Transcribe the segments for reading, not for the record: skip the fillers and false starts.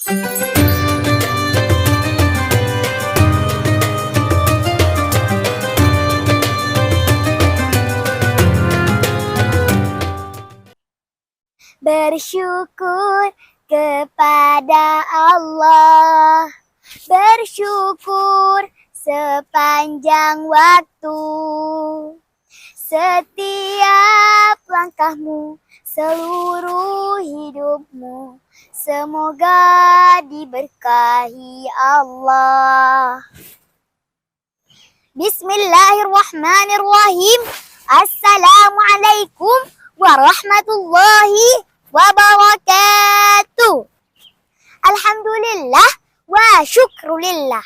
Bersyukur kepada Allah, bersyukur sepanjang waktu. Setiap langkahmu, seluruh hidupmu, semoga diberkahi Allah. Bismillahirrahmanirrahim. Assalamualaikum warahmatullahi wabarakatuh. Alhamdulillah wa syukrulillah.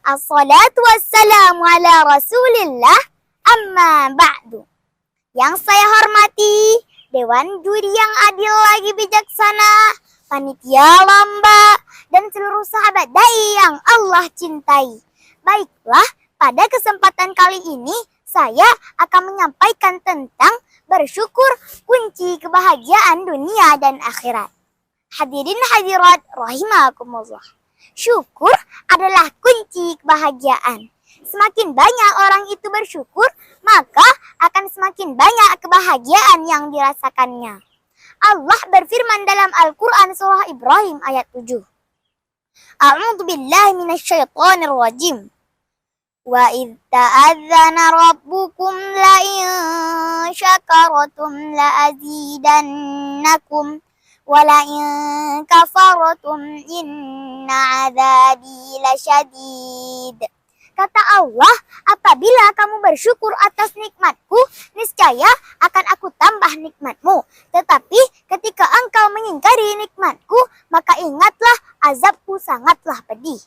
Assalatu wassalamu ala rasulillah. Amma ba'du. Yang saya hormati Dewan Juri yang adil lagi bijaksana, panitia lomba, dan seluruh sahabat dai yang Allah cintai. Baiklah, pada kesempatan kali ini saya akan menyampaikan tentang bersyukur kunci kebahagiaan dunia dan akhirat. Hadirin hadirat rahimakumullah. Syukur adalah kunci kebahagiaan. Semakin banyak orang itu bersyukur, maka akan semakin banyak kebahagiaan yang dirasakannya. Allah berfirman dalam Al-Quran surah Ibrahim ayat 7. A'udzu billahi minasyaitonir rajim. Wa idh ta'adzana rabbukum la in syakaratum la azidannakum wa la in kafartum inna 'adzabi lasyadid. Kata Allah, apabila kamu bersyukur atas nikmatku, niscaya akan aku tambah nikmatmu. Tetapi ketika engkau mengingkari nikmatku, maka ingatlah azabku sangatlah pedih.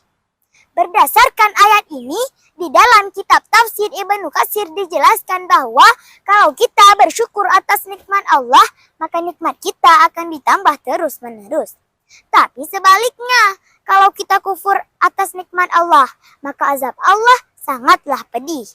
Berdasarkan ayat ini, di dalam kitab tafsir Ibnu Katsir dijelaskan bahwa kalau kita bersyukur atas nikmat Allah, maka nikmat kita akan ditambah terus-menerus. Tapi sebaliknya, kalau kita kufur atas nikmat Allah, maka azab Allah sangatlah pedih.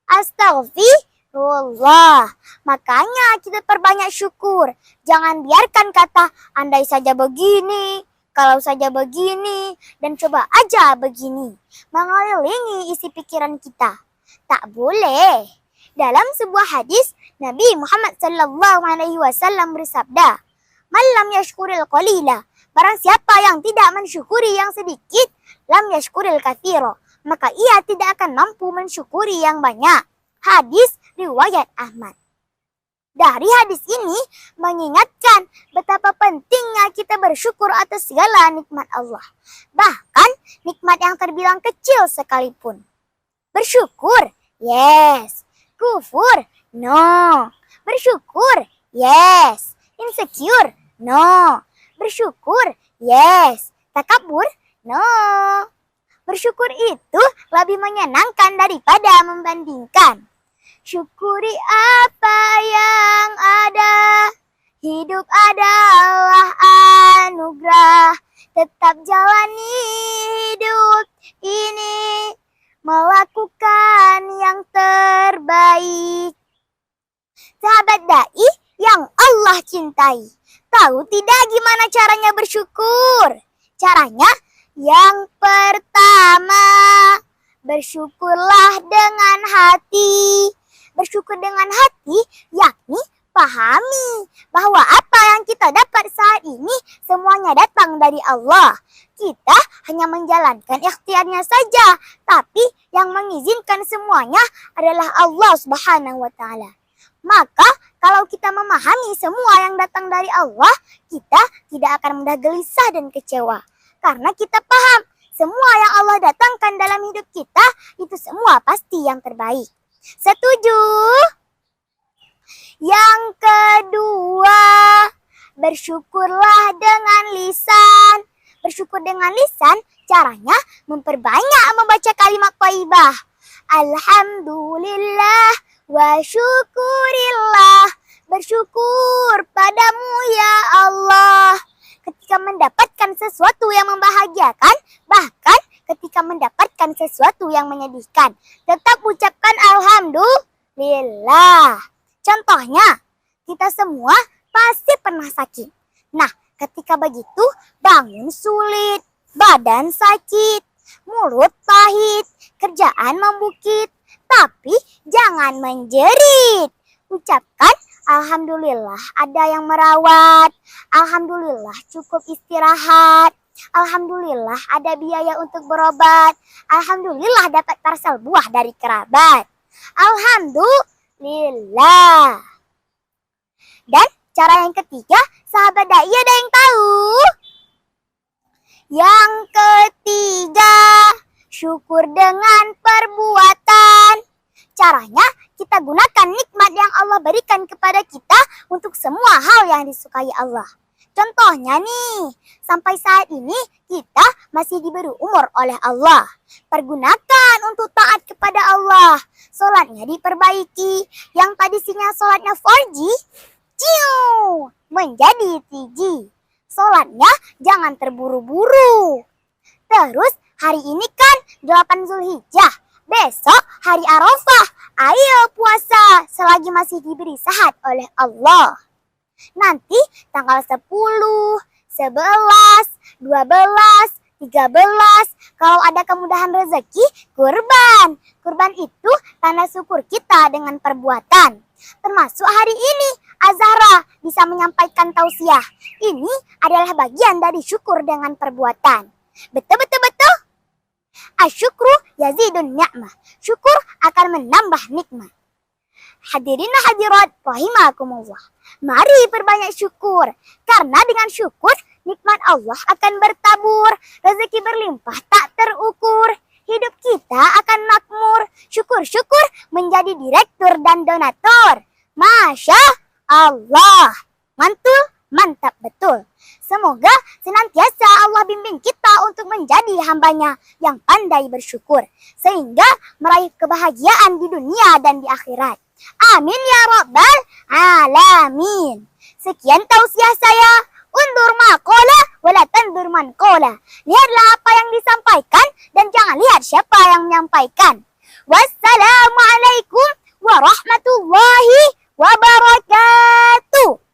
Astagfirullah. Makanya kita perbanyak syukur. Jangan biarkan kata andai saja begini, kalau saja begini, dan coba aja begini mengelilingi isi pikiran kita. Tak boleh. Dalam sebuah hadis, Nabi Muhammad SAW bersabda, "Man lam yashkuril qalila." Barang siapa yang tidak mensyukuri yang sedikit, lam yashkuril katsira, maka ia tidak akan mampu mensyukuri yang banyak. Hadis riwayat Ahmad. Dari hadis ini mengingatkan betapa pentingnya kita bersyukur atas segala nikmat Allah. Bahkan nikmat yang terbilang kecil sekalipun. Bersyukur, yes. Kufur, no. Bersyukur, yes. Insecure, no. Bersyukur, yes. Takabur, no. Bersyukur itu lebih menyenangkan daripada membandingkan. Syukuri apa yang ada. Hidup adalah anugerah. Tetap jalani hidup ini. Melakukan yang terbaik. Sahabat dai yang Allah cintai. Tahu tidak gimana caranya bersyukur? Caranya yang pertama, bersyukurlah dengan hati. Bersyukur dengan hati yakni pahami bahwa apa yang kita dapat saat ini semuanya datang dari Allah. Kita hanya menjalankan ikhtiarnya saja, tapi yang mengizinkan semuanya adalah Allah Subhanahu wa taala. Maka kalau kita memahami semua yang datang dari Allah, kita tidak akan mudah gelisah dan kecewa. Karena kita paham semua yang Allah datangkan dalam hidup kita, itu semua pasti yang terbaik. Setuju? Yang kedua, bersyukurlah dengan lisan. Bersyukur dengan lisan, caranya memperbanyak membaca kalimat thayyibah. Alhamdulillah wa syukurillah. Bersyukur padamu ya Allah. Ketika mendapatkan sesuatu yang membahagiakan, bahkan ketika mendapatkan sesuatu yang menyedihkan, tetap ucapkan alhamdulillah. Contohnya, kita semua pasti pernah sakit. Nah, ketika begitu, bangun sulit, badan sakit, mulut pahit, kerjaan membukit, tapi jangan menjerit. Ucapkan alhamdulillah ada yang merawat, alhamdulillah cukup istirahat, alhamdulillah ada biaya untuk berobat, alhamdulillah dapat parsel buah dari kerabat. Alhamdulillah. Dan cara yang ketiga, sahabat dai ada yang tahu? Yang ketiga, syukur dengan perbuatan. Caranya kita gunakan nikmat yang Allah berikan kepada kita untuk semua hal yang disukai Allah. Contohnya nih, sampai saat ini kita masih diberi umur oleh Allah. Pergunakan untuk taat kepada Allah. Sholatnya diperbaiki. Yang tadinya sholatnya 4G, menjadi 3G. Sholatnya jangan terburu-buru. Terus hari ini kan 8 Zulhijjah. Besok hari Arafah. Ayo puasa selagi masih diberi sehat oleh Allah. Nanti tanggal 10, 11, 12, 13, kalau ada kemudahan rezeki, kurban. Kurban itu tanda syukur kita dengan perbuatan. Termasuk hari ini, Azhara bisa menyampaikan tausiah. Ini adalah bagian dari syukur dengan perbuatan. Betul-betul. Asyukru yazidun ni'mah. Syukur akan menambah nikmat. Hadirin hadirat rahimakumullah. Mari perbanyak syukur. Karena dengan syukur, nikmat Allah akan bertabur. Rezeki berlimpah tak terukur. Hidup kita akan makmur. Syukur-syukur menjadi direktur dan donatur. Masya Allah. Mantul, mantap betul. Semoga senantiasa Allah bimbing kita untuk menjadi hambanya yang pandai bersyukur. Sehingga meraih kebahagiaan di dunia dan di akhirat. Amin ya rabbal alamin. Sekian tausiah saya. Undur maqala wala tandur man qala. Lihatlah apa yang disampaikan dan jangan lihat siapa yang menyampaikan. Wassalamualaikum warahmatullahi wabarakatuh.